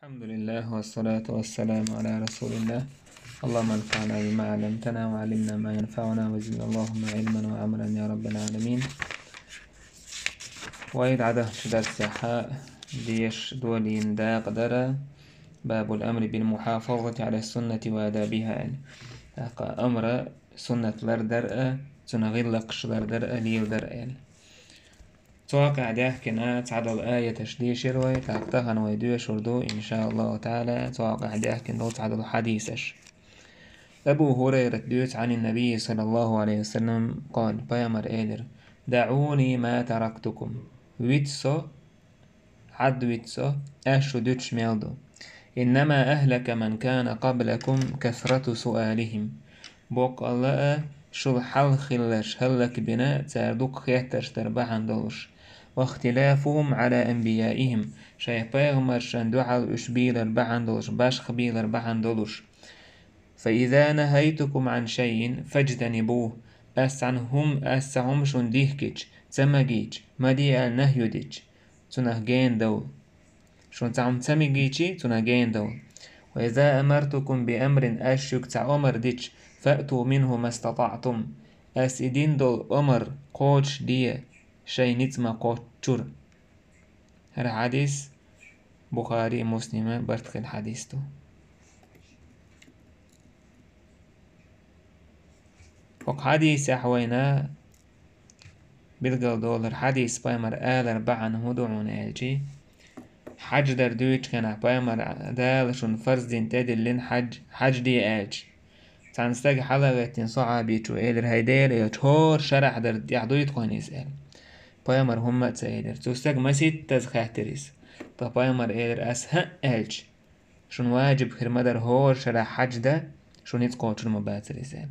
الحمد لله والصلاة والسلام على رسول الله. اللهم انفعنا بما علمتنا وعلمنا ما ينفعنا وزدنا اللهم علما وعملا يا رب العالمين. وايد عده درس حاء ديش دولين دا قدرة باب الأمر بالمحافظة على السنة وآدابها يعني أمر سنة لردرء تنغلقش لردرء ليردرء يعني توقع ده كنا تعدل الآية تشديش روي تعتقن ويدوش وردو إن شاء الله تعالى توقع ده كنا تعدل حديثش. أبو هريرة دوت عن النبي صلى الله عليه وسلم قال بيامر إيدر دعوني ما تركتكم ويتسو حد ويتسو أشو دوتش ميلدو إنما أهلك من كان قبلكم كثرة سؤالهم بوك الله شو حل خلش هلك بناء تاردوك خياتش تربحان دولش واختلافهم على أنبيائهم شاي بيغمر شندو على أشبيل البحان دولش باش خبيل البحان دولش فإذا نهيتكم عن شيء فاجتنبوه أسعنهم شون ديهكيج تمجيج مدي النهي ديج تنهجين دول شون تعم تمجيجي تنهجين دول وإذا أمرتكم بأمر أشيك تعمر ديج فأتوا منه ما استطعتم أسئدين دول أمر قوش دي شي نتما قوشور. هذا حديث بخاري مسلم برتخ الحديث تو وق حديث حوينا بالقل دولار حديث بايمر آلر بعن هدوعون آلجي حج در دويتش كان بايمر دالشون فرز دين تدلين حج دي آلج تنستاق حلقة تنصعى بيتشو إلر هيدير يتشور شرح در يحضويت قوانيس آل بايمر هم تسايدر تستاق مسيد تزخاتريس بايمر إلر أسها آلج شون واجب خرمدر هور شرح حج دا شون يتقوتش المباتريس آل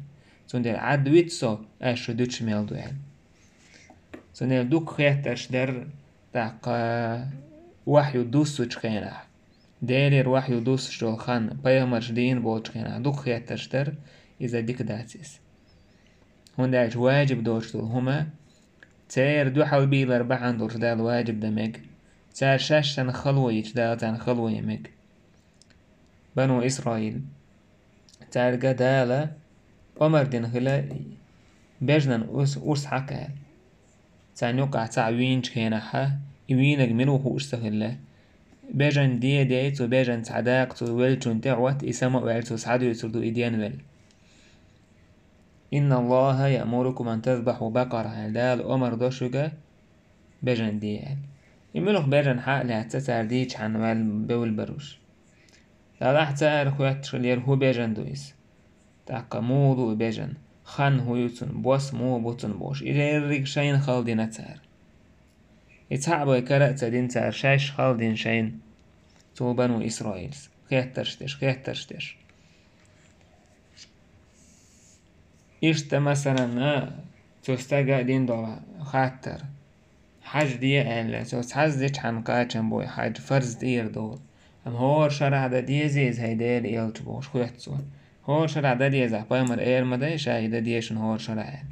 سندر عد ويتسو أشو دوتش ميلدو آل سندر دوك خياتش در تاقا وحيو دوسو تشخينح ديلير وحيو دوسو شولخان بايمرش دين بول تشخينح دوك خياتش در إذا ديك داتيس هنداش واجب دوشتو هما تير دو حال بيلر بحان دورش دال واجب دمج تار شاشن خلوة يتدال تان خلوة يمج بنو إسرائيل تارجا دالا أمر دين خلا بجنن أوس حكا تان يقع تعوين تخينحا يوينك منو هو استغله بجن ديتو بجن تعداقتو ولتون تعوت إسما وعلتو سعدو يسردو إديان ول إن الله يأمركم أن تذبحوا بقرة دال أمر دوشوغا بجن ديال يملوخ بجن حق لحتسار ديش عن مال بول بروش لا لحتسار خوات شلير هو بجن دويس تاقا مودو بجن خان هو يتون بوس مو بوتون بوش إذا يريك شاين خالدين تار يتحقبو يكرأ تدين تار شايش خالدين شاين تو بنو إسرائيل خيات ترشتش إشتا مثلا تستقى دين دو خاطر حاج دي ألا تحز ديش عن قاتشن بوي حاج فرز دير دول أم هور شرع دا ديزيز هيدال إيلت بوش خويت سوى هور شرع دا ديزح بايمر إير مدى شاهد ديشن هور شرع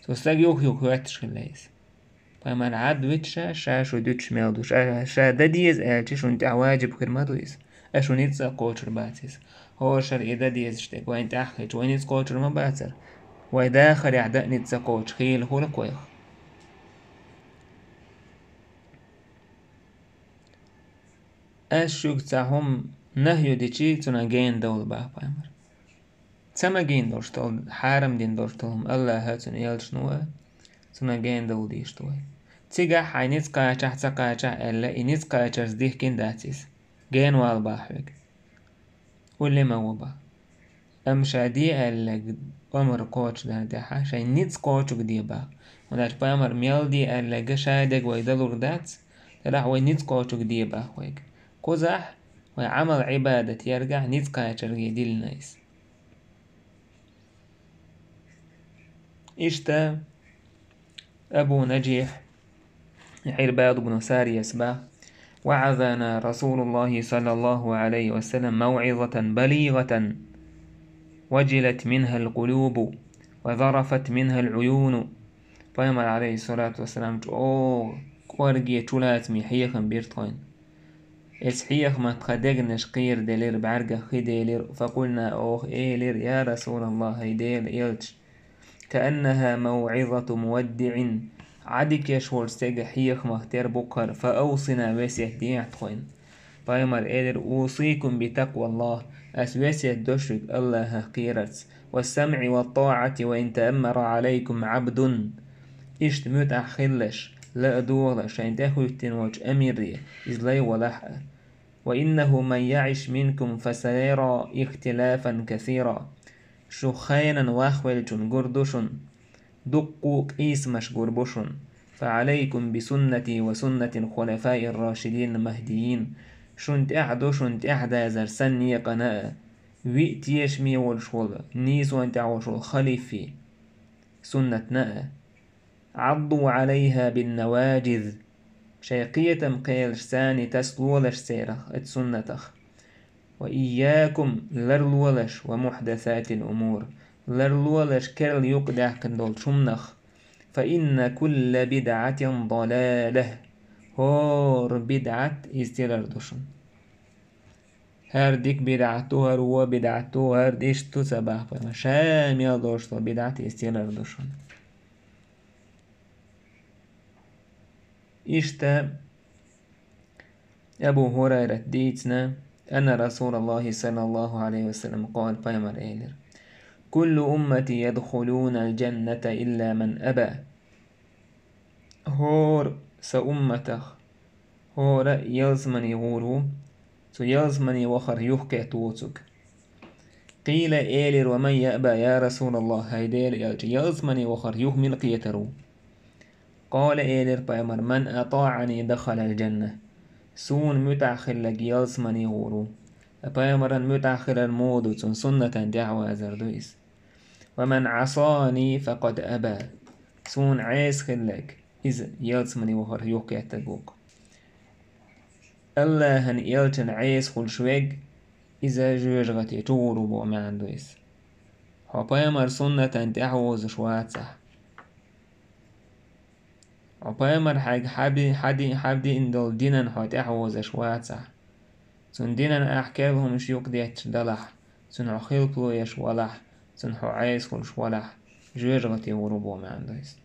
تستقى يوك خويتش خليس بايمر عاد ويتشا شاشو دوتش ميلدو شا دا ديز ألتش ونت عواجب خرمدويس أشو نيتسا قوتر باتيس هور شرع إيدا ديز شتك وين تأخيج وين نيتس قوتر ما باتر ويداخل يعدأ نيتسا قوتش خيل هو لكويخ أشوك تاهم نهيو ديشي تناجين دول باه بايمر تماجين دورشتول حارم دين دورشتولهم الله هاتون يلشنوا تناجين دول ديشتوي تيجا حينيت قاچح تقاچح إلا إنيت قاچرز ديه كين داتيس جين والباحوك واللي ما وبا أمشادي إلا أمر قوتش داتيحا شاي نيت قوتشك دي با وداش بايمر ميل دي إلا جشادك ويدلور دات تلاح وينيت قوتشك دي با ويك قزح وعمل عبادة يرجع نيت قاچر دي الناس إشتا أبو نجيح عرباد بن ساري يسبح وعظنا رسول الله صلى الله عليه وسلم موعظة بليغة وجلت منها القلوب وذرفت منها العيون فيمر عليه الصلاة والسلام أو كورجي تولات ميحيخن بيرتوين اسحيخ ما تخدقنش قير دلير بعرقة خديلر فقلنا أوخ إيلر يا رسول الله هيديل إيلتش كأنها موعظة مودع عدك يشور سيج حيخ مختار بكر فأوصنا وسيه ديعت خوين بايمر إيلر أوصيكم بتقوى الله أسوسيه دشرك الله قيرتس والسمع والطاعة وإن تأمر عليكم عبد إشت متع خلش لا دولش إن تخوي تنوج أميري إزلي ولحق وإنه من يعش منكم فسيرى اختلافا كثيرا شخينا واخولجن قردشن دقوك إيسمش قربشن فعليكم بسنتي وسنة الخلفاء الراشدين المهديين شنت أحدو شنت أحدا زرسني قناة ويتيش مي والشول نيس وانت عوشول خليفي سنة ناء عضوا عليها بالنواجذ شيقية مقيل ساني تسلولش سيرخ اتسنتخ وإياكم لرلولش ومحدثات الأمور لرلولش كرل يقدع كندول شمنخ فإن كل بدعة ضلالة هور بدعة استيلردوشن هرديك بدعتو هرو بدعتو هرديش تسبح شام يضوشتو بدعة استيلردوشن إشتا أبو هريرة ديتنا أن رسول الله صلى الله عليه وسلم قال بايمر إيلر كل أمتي يدخلون الجنة إلا من أبى هور سأمتخ هور يلزمني غورو تو يلزمني وخر يحكي توتك قيل إيلر ومن يأبى يا رسول الله هيدير يلزمني وخر يهمل قيترو قال إيلر بايمر من أطاعني دخل الجنة سون متأخر يلزمني غورو بايمر متأخر الموضوع سنة دعوة زردويس ومن عصاني فقد أبى سون عيس خلق إذا يلزمني وخر يوكي تقوق الله هن يلتن عيس خل شويق إذا جوجغتي تورو بو ما عندويس هو بايمر سنة دعوة شواتسح هو بايمر حاج حبي إندل دينن هو دعوة شواتسح سون دينن أحكالهم مش يقديت دلح سون عخيل بلويش ولح سنحو عايز خلش ولح جوجغتي وربو ما عندويس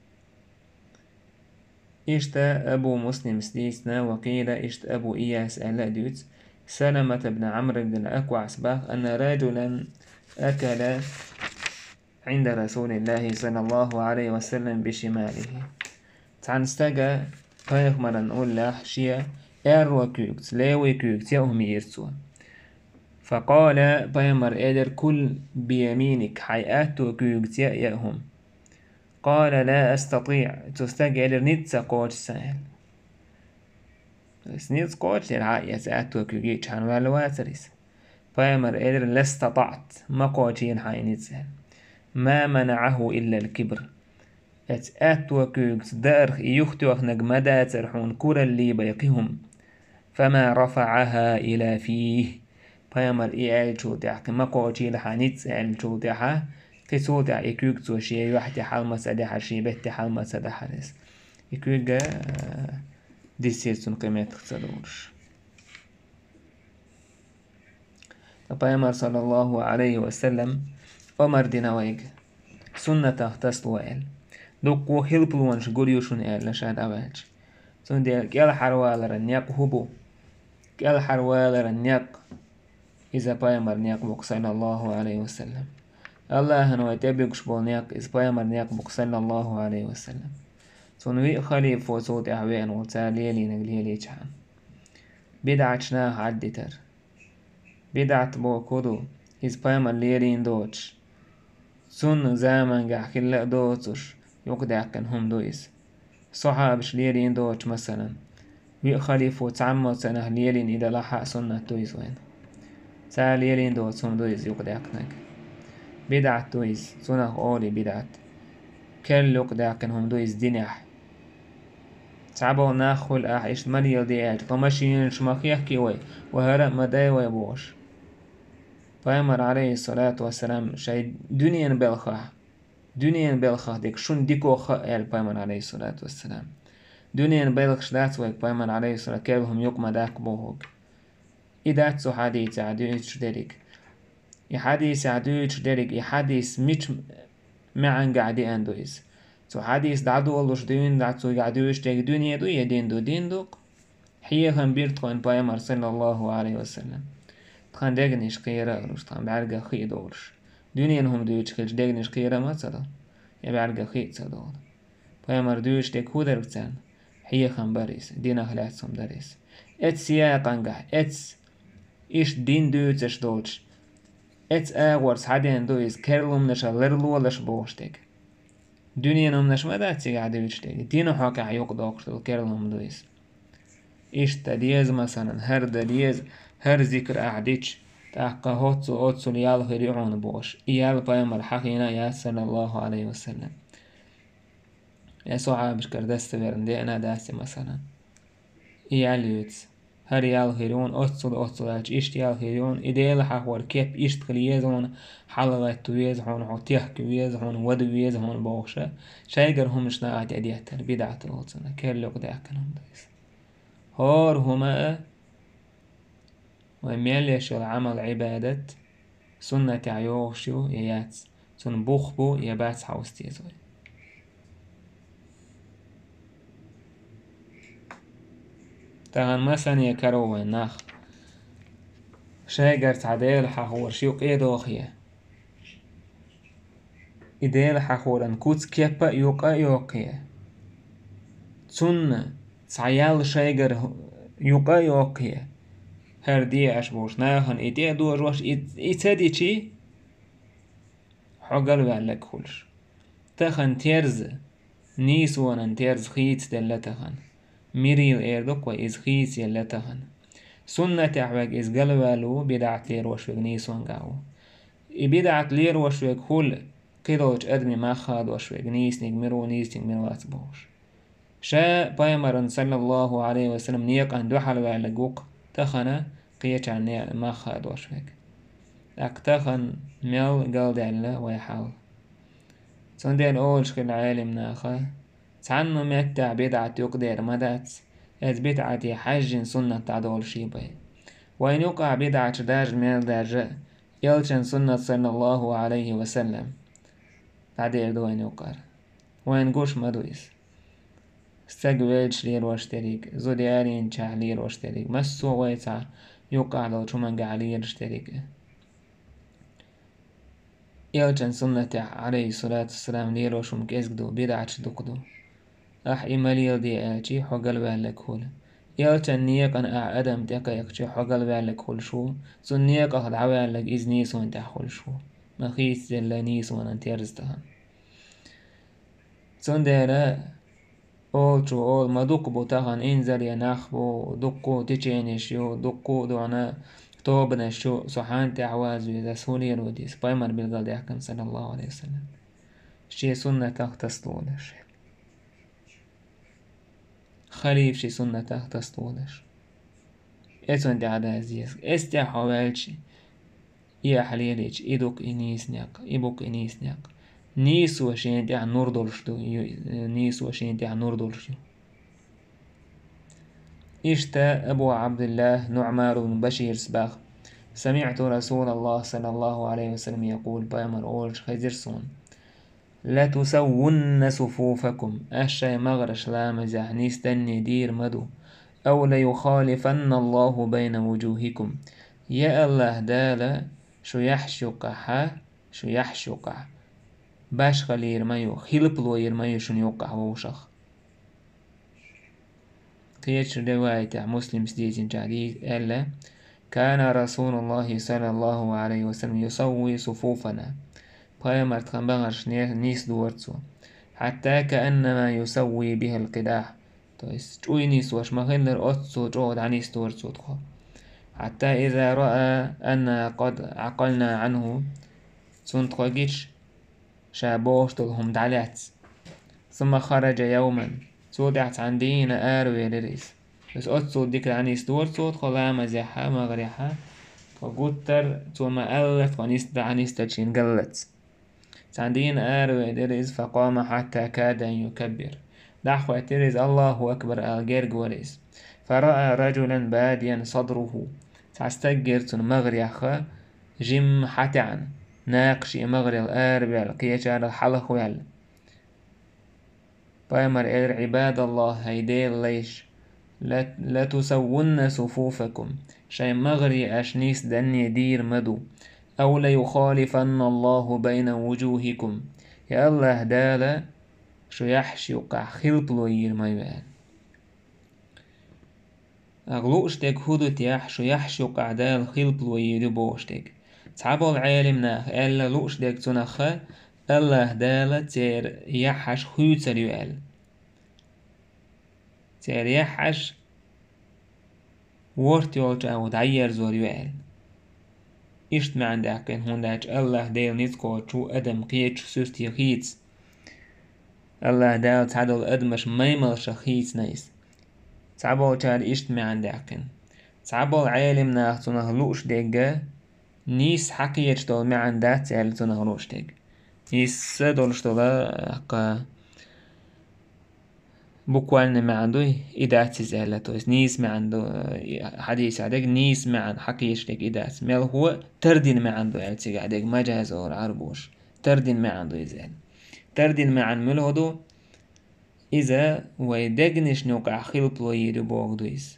إشتا أبو مسلم سديسنا وقيل إشت أبو إياس ألادوت سلمة بن عمرو بن الأكوع سباق أن رجلا أكل عند رسول الله صلى الله عليه وسلم بشماله تعنستجا فايق مرة نقول لح شيا أروا كيوكت لاوي كيوكت يأهم يرسوا فقال بايمر إيدر كل بيمينك حياتو كيوكت يأهم قال لا أستطيع تستجعل نتسا قوش سهل سنيت قوش العائية سأتو كيوكيتش عن والواتريس بايمر إيدر لا استطعت ما قوشين حي نتسهل ما منعه إلا الكبر أتأتو كيوكت دارخ يختوخ نجمدا ترحون كورا اللي بيقهم فما رفعها إلى فيه بايمر إيال جودح ما قوشين حي نتسهل جودحها تسودا يكوك توشي واحد حالما سدح شي بيت حالما سدح رس يكوك ديسيرتون قيمة تصدورش فبايمر صلى الله عليه وسلم أمر دينويك سنة تسلوال دوكو هلبلوانش قريوشون لشاد أواج سن ديال كيال حروال رنياق هبو كيال حروال رنياق إذا بايمر نياق بوك صلى الله عليه وسلم الله هنو يتبقش بولنياق إسبايمر نياق بوك صلى الله عليه وسلم سنوي خليف وصوت أحوين وتاليلي نقليلي جحان بدعتنا عدتر بدعت بو كودو إسبايمر ليرين دوتش سن زامن قح كلا دوتش يقدع كان هم دويس صحابش ليرين دوتش مثلا وي خليف وتعمد سنة ليرين إذا لحق سنة دويس وين تاليلين دوتش هم دويس يقدع كنك بدعة دويس سنة أولي بدعة كل يقدع كان هم دويس دينح تعبوا ناخل إيش مريل ديات طمشين شمخيح كيوي وهرق مداي ويبوش بايمر عليه الصلاة والسلام شاي دنيا بلخه ديك شون ديكو خائل بايمر عليه الصلاة والسلام دنيا بلخ شدات ويك بايمر عليه الصلاة كيبهم يقما داك بوهوك إدات سو حديث عدوش دريك يحديث عدوش دريك يحديث مش معن قاعدي أندويس سو حديث دعدو والوش دين دعدو قاعدوش تيك دنيا دو يدين دو دين دوق حيه خن بيرتخن بايمر صلى الله عليه وسلم تخن دقنش قيرا روش تخن بعرقا خي دورش دنيا هم دوش خيش دقنش قيرا ما تصدق يبعرقا خي تصدق بايمر دوش تيك هو درقتان حيه خن باريس دين أخلاتهم داريس ات سياقا قح ات إيش دين دوتش دولش ات اغورس حدين دويس كيرلوم نشا لرلو ولش بوشتك دنيا نوم نش مدى تيقع دوشتك دينو حاكا حيوق دوقشتل كيرلوم دويس إيش تديز مثلا هر دليز هر ذكر أعديش تحقا هوتسو ليال خريعون بوش إيال بايمر حقينا يا صلى الله عليه وسلم يسوع عابش كردست برندي أنا داسي مثلا إيال يوتس هر يال خيرون أوتسو لاج إشت يال خيرون إديال حقور كيب إشت خليزون حلغة تويز هون حوتيح كويز هون ودويز هون بوشة شايقر همش ناعد أديهتر بدعة الوطنة كيرلوك داكنهم دايس هور هما وميلش العمل عبادة سنة عيوشيو ياتس سن بوخبو يباتس حوستيزوي تغن مثلا يكرو ناخ شايقر تعديل حقور شيوق إيدوخيه إديل حقورن كوتس كيبا يوقيه سن سعيال شايقر يوقيه هر دي أشبوش ناخن إدي دور وش إتادي چي حقل وعلك خلش تخن تيرز نيسوان تيرز خيت دلتخن ميريل إيردوك وإز خيت يلتخن سنة عواج إز قلوالو بدعت لير وشوك نيسوان قاو بدعت لير وشوك خل قيدوش أدمي ما خاد وشوك نيس نجمرو أتبوش شا بايمرن صلى الله عليه وسلم نيق أن دوحل وعلقوق تخنا قيش عن ما خاد وشوك أكتخن ميل قلد علا ويحاول سندين أولش كل عالم ناخا تعنو متع بدعة يقدر مدات از بدعة حج سنة تعدول شيبه وإن يقع بدعة داج ميل داج يلشن سنة صلى الله عليه وسلم تعدير دوين يقر وإن قوش مدويس استقبلش لير واشتريك زوديارين لير واشتريك مسو ويتع يقع لو شمان قعلير اشتريك يلجن سنة عليه الصلاة والسلام لير وشم كيزقدو بدعة دقدو أح إماليل دي آجي حقل بالك هول يلجن نيقن أدم تقيقشي حقل بالك هول شو سن نيق أخد عوالك إز نيسون تحول شو مخيس زلا نيسون انتيرزتها سن ديرا أول ما دقبو تغن إنزل يناخبو دقو تيجينيشيو دقو دونا توبنا شو صحان تعوازو إذا سولي الوديس بايمر بالقلد يحكم صلى الله عليه وسلم شي سنة تختصولش خريف شي سنة تختصولش إسون دي عدا عزيز إستي حوالشي إيا حليليش إدوك إنيسنيق إبوك إنيسنيق نيس وشين دي عن نوردولش دو نيس وشين دي عن نوردولش إشتا أبو عبد الله نعمار بن بشير سباخ سمعت رسول الله صلى الله عليه وسلم يقول بامر أولش خيزرسون لا تسون صفوفكم أشي مغرش لا مزح نستني دير مدو أو ليخالفن الله بين وجوهكم يا الله دالا شو يحشق باش خلير مايو خلبلو يرمايو شن يوقع ووشخ قيش رواية مسلم سديد جديد ألا كان رسول الله صلى الله عليه وسلم يسوي صفوفنا بايمرت خنبغرش نيس دورتسو حتى كأنما يسوي به القداح تويس جوي نيس واش مغلر أتسو جود عنيس دورتسو تخو حتى إذا رأى أن قد عقلنا عنه سنتخوغيش شابوش تلهم دعلات ثم خرج يوما سودعت عندين آروي لريس بس أتسو ديك عنيس دورتسو تخلا مزيحة مغريحة فقوتر ثم ألف ونيس عنيس تجين قلت عندين آروي لريس فقام حتى كاد أن يكبر دعوة تريز الله أكبر الجيرج وريس فرأى رجلا باديا صدره تعستجر تون مغري أخا جيم حتعن ناقشي مغري الأربع القيشار الحلق ويال بايمر عباد الله هيديل ليش لا تسون صفوفكم شي مغري أشنيس دني دير مدو أو ليخالفن الله بين وجوهكم يا الله دالا شو يحشي وقع خلطلو يرميوان أغلوشتك هدوت يحشو يحشو وقع دال خلطلو يربوشتك تعبوا العالم ناخ ألا لوشتك تنخ الله دالا تير يحش خيوتر يوال تير يحش ورت يولج أو دعير زور يوال إشت ما عندك هنداج الله ديل نتكو شو أدم قيتش سوستي خيتس الله دال تعدل أدمش ميمل شخيتس نيس تعبول تار إشت ما عندك تعبول عالم ناخ تنهلوش ديجا نيس حقيتش دول ما عندك تعال تنهلوش ديج نيس سدولش دولا بوكوالنا ما عنده إدات زالته نيس ما عنده حديث عدك نيس ما عن حقيش لك إدات مال هو تردين ما عنده عالتي عدك مجاز أو عربوش تردين ما عنده يزال تردين ما عن ملهدو إذا ويدقنش نوقع خلط لو يدبوغ دويس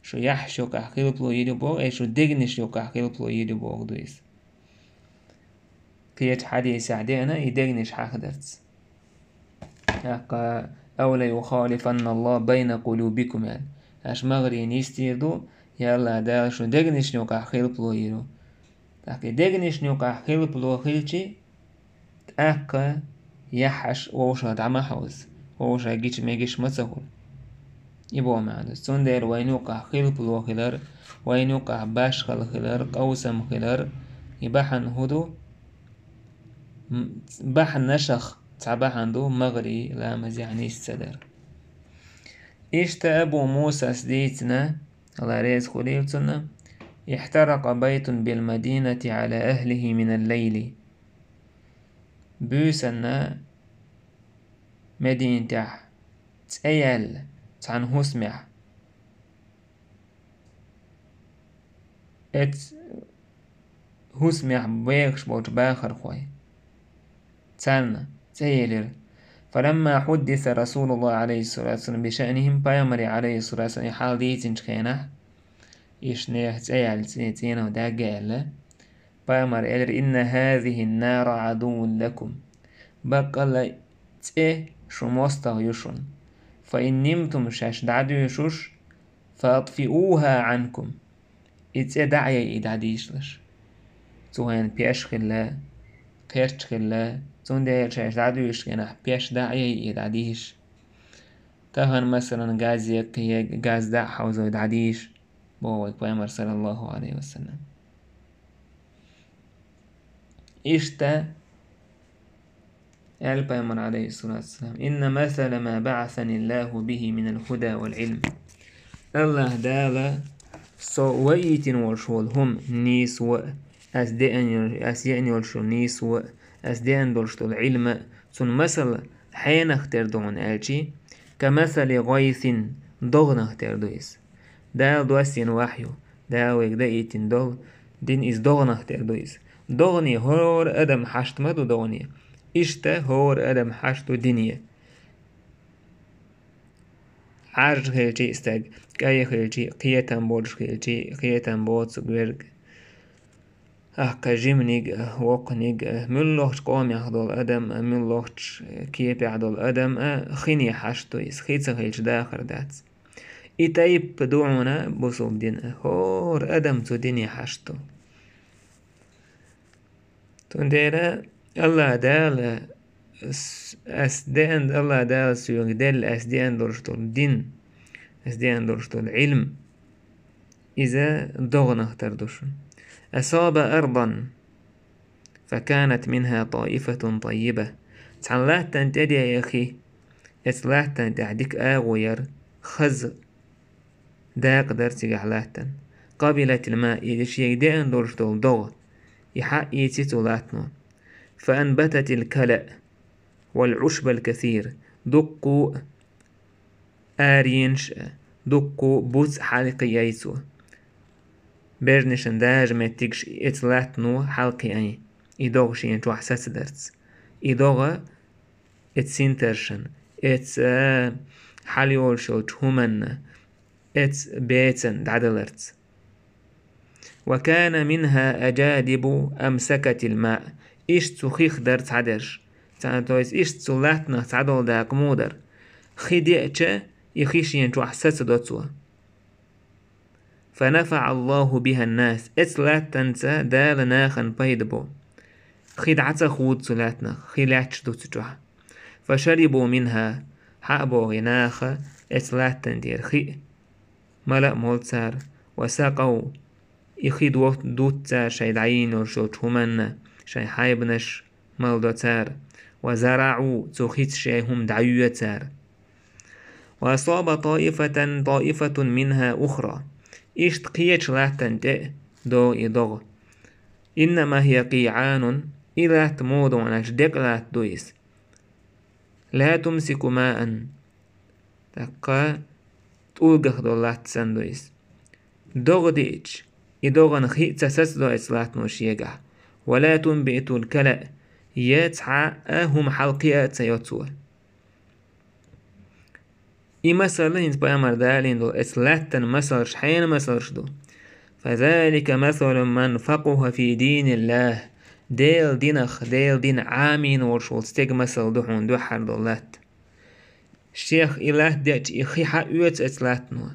شو يحش يوقع خلط لو يدبوغ أي شو دقنش يوقع خلط لو يدبوغ دويس قيت حديث عدينا يدقنش حقدرت أو لا يخالفن الله بين قلوبكم يعني أش مغري نيستيردو يلا دا شو دقنش نوقع خلط لو يرو تاكي دقنش نوقع خلط لو خلشي تأكا يحش ووشا دعما حوز ووشا جيش ميجيش مسهول يبو معنا سندر وينوقع خلط لو خلر وينوقع باش خلر قوسم خلر يبحن هدو بحن نشخ تعبحن دو مغري لا مزيعني السدر إشت أبو موسى سديتنا الله ريز خليلتنا احترق بيت بالمدينة على أهله من الليل بوسنا مدينة تح تأيل تان هسمع ات هسمع بيغش بوش باخر خوي تسالنا تأيلر فلما حدث رسول الله عليه الصلاة والسلام بشأنهم بيامري عليه الصلاة والسلام حال ديتن شخينه إشنيه تأيل تينا ودا قال بيامر إلر إن هذه النار عدو لكم بقى تأي شو مستغ يشون فإن نمتم شاش دعدو يشوش فأطفئوها عنكم إتأي دعي إدعديشلش توهين بيش خلا كيرش خلا تون داير شاش دعدو يشكينا بيش دعي إدعديش تهن مثلا غاز يقي غاز دع حوزو إدعديش بوك بيامر صلى الله عليه وسلم إشتا البيامر عليه الصلاة والسلام إن مثل ما بعثني الله به من الهدى والعلم الله دالا سويتن ورشول هم نيس و أسدئن ورشول نيس و أسدئن دولشتول علم سن مثل حين اختر دون ألشي كمثل غيث ضغن اختر دويس دال دوسين وحيو داوك دايتن دول دين إز ضغن اختر دويس ضغني هور أدم حشت مدو ضغني إشتا هور أدم حشتو دنيا عرج خيلشي استاج كاي خيلشي قيتن بولش خيلشي قيتن بوتس غيرج كجيمنيج وقنيج ملوش قوم يحضل أدم ملوش كيب يحضل أدم خيني حشتو إس خيتس خيلش داخر دات إتايب بدوعنا بصوب دين هور أدم تو دنيا حشتو تنديرا الله دال أسدين الله دال سيوك دل أسدين درشتول دين أسدين درشتول علم إذا ضغنا تردشن أصاب أرضا فكانت منها طائفة طيبة تعلاتن تدي يا أخي اتلاتن تعديك آغوير خز داق درتي علاتن قبلت الماء يدش يدين درشتول ضغ يحق يتتلاتنا فأنبتت الكلأ والعشب الكثير دقوا آرينش دقوا بوز حالق ييسو بيرنشن داج متكش اتلاتنو حلقي اي إدوغشين تو حساس درس إدوغ اتسينترشن اتس حاليول شوت هومن اتس بيتسن دعدلرتس. وكان منها أجادب أمسكت الماء إيش تخيخ درت عدرش تانتويس إيش تسولاتنا تعدل داك مودر خديئة يخيشين تو حساس دوتسوا. فنفع الله بها الناس اتلات تنسى دال ناخن بيدبو خدعة خود سلاتنا خلاتش دوتسوها. فشربوا منها حابو غناخ اتلات تندير خي ملأ مولتسار وساقوا يخيد دوتسار شاي دعين ورشوت همن شاي حايبنش مالدوتسار وزرعوا تخيت شاي هم دعيوتسار. وأصاب طائفة منها أخرى إيش تقيتش لاتن دو إدغ إنما هي قيعان إلا تمود ونش دقلات دويس لا تمسك ماء تقا تولغخ دولات سندويس دوغ ديتش إدغن خيء تسس دو إسلات نوشيغا ولا تنبئت الكلأ يتعى هم حلقية سيوتسوه. مثلا ينتبه مردالين دو إسلاتن مثل شحين مثل شدو. فذلك مثل من فقه في دين الله ديل دين عامين ورشول ستيق مثل دوحون دوحر دولات الشيخ إله ديت إخيحا يوت إسلاتنو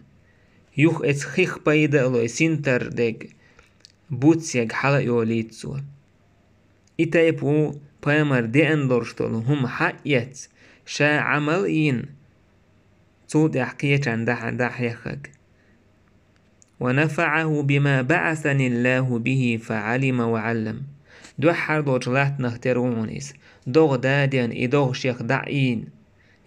يوخ إتخيخ بايدا لو سينتر ديق بوتسيق حلق يوليتسو إتايبو بايمر دين دورشتول هم حقيت شا عملين صوت حكيت عن دح يخك. ونفعه بما بعثني الله به فعلم وعلم دوحر دوجلات نخترونيس دوغ دادين إدوغ شيخ دعين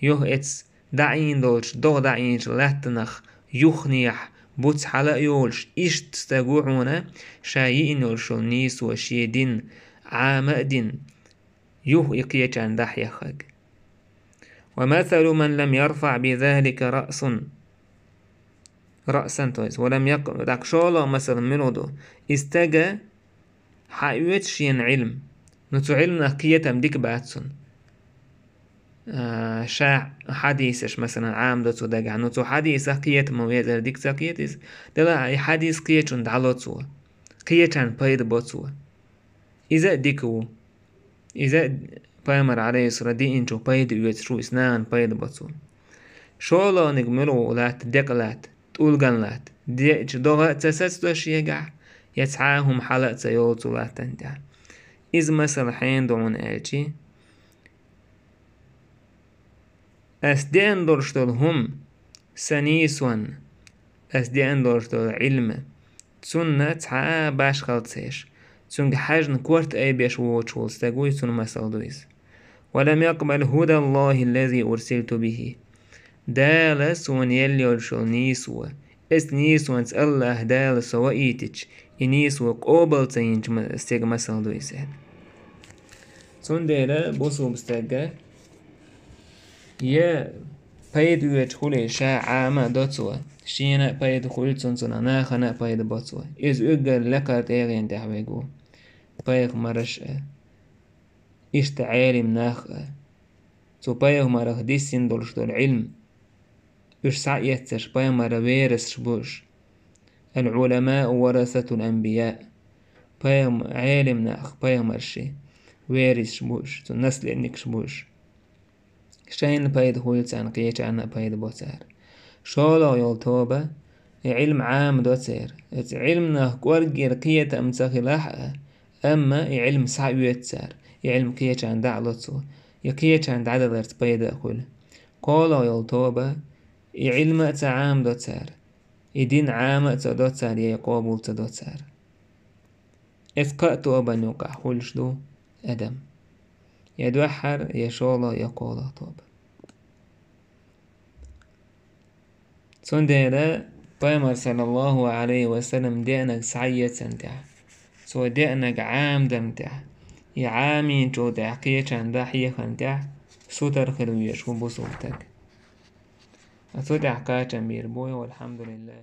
يوه إتس دعين دوش دوغ دعين جلاتنخ يخنيح بوتس حلق يولش إيش تستقوعونا شايين يولشو نيس وشيدين عامدين يوه إقيت عن دح يخك. ومثل من لم يرفع بذلك رأسا تويس ولم يقم داك شولا مثلا منودو استجا حيوتشين علم نتو علم نحكية ديك باتسون شاع حديثش مثلا عام دوتو داقع نتو حديث قية مويزر ديك ساقيتيس دلا حديث قية دعلوتسو قية عن بايد بوتسو إذا ديكو إذا بايمر عليه الصلاة دي إنشو بايد يوتشو إسنان بايد بوتسو شولا نجملو لات ديقلات تولغنلات ديش دوغا تسسدو شيغا يتعاهم حلق سيوتو لاتن دا. إذ مثل حين دون آلشي أسدين دورشتول هم سنيسون أسدين دورشتول علم تسنة تعا باش خلطسيش تسنج حاجن كورت أي بيش ووتشول ستاقوي تسن مثل دويس. ولم يقبل هدى الله الذي أرسلت به دالس ون يلي ورشول نيسوا اس نيسوا الله دالس وإيتش إنيسوا قوبل تينج استيق مثل دويسان سون ديلا بوسو بستاقا يا بايد ويت خولي شا عاما دوتسوا شينا بايد خولي تنسونا ناخنا بايد بوتسوا إز أقل لكا تيغين تحويقو بايق مرش إشت عالم ناخ تو بايق مرخ ديسين دولش دول علم إش سعيتش بايق مر ويرس شبوش العلماء ورثة الأنبياء بايق عالم ناخ بايق مرشي ويرس شبوش تو نسل إنك شبوش شاين بايد خولت عن قيش عنا بايد بوتسار شولا يلطوبة علم عام دوتسار علم ناخ قورجير قية أمتخلاح أما علم سعيوت سار علم قيش عن دعلتسو يقيش عن عدد بايد أقول قولا يلطوبة علم تعام دوتسار إدين عام تدوتسار يقابل تدوتسار إثقاء توبا نوقع حولش دو أدم يدوحر يشولا يقولا توبا سنديرا بايمر صلى الله عليه وسلم دينك سعية سنتع سو دينك عام دمتع يعامين جو دعقية عن داحية خنتع سوتر خلويش وبصوتك أتودع قاتا بيربوي والحمد لله.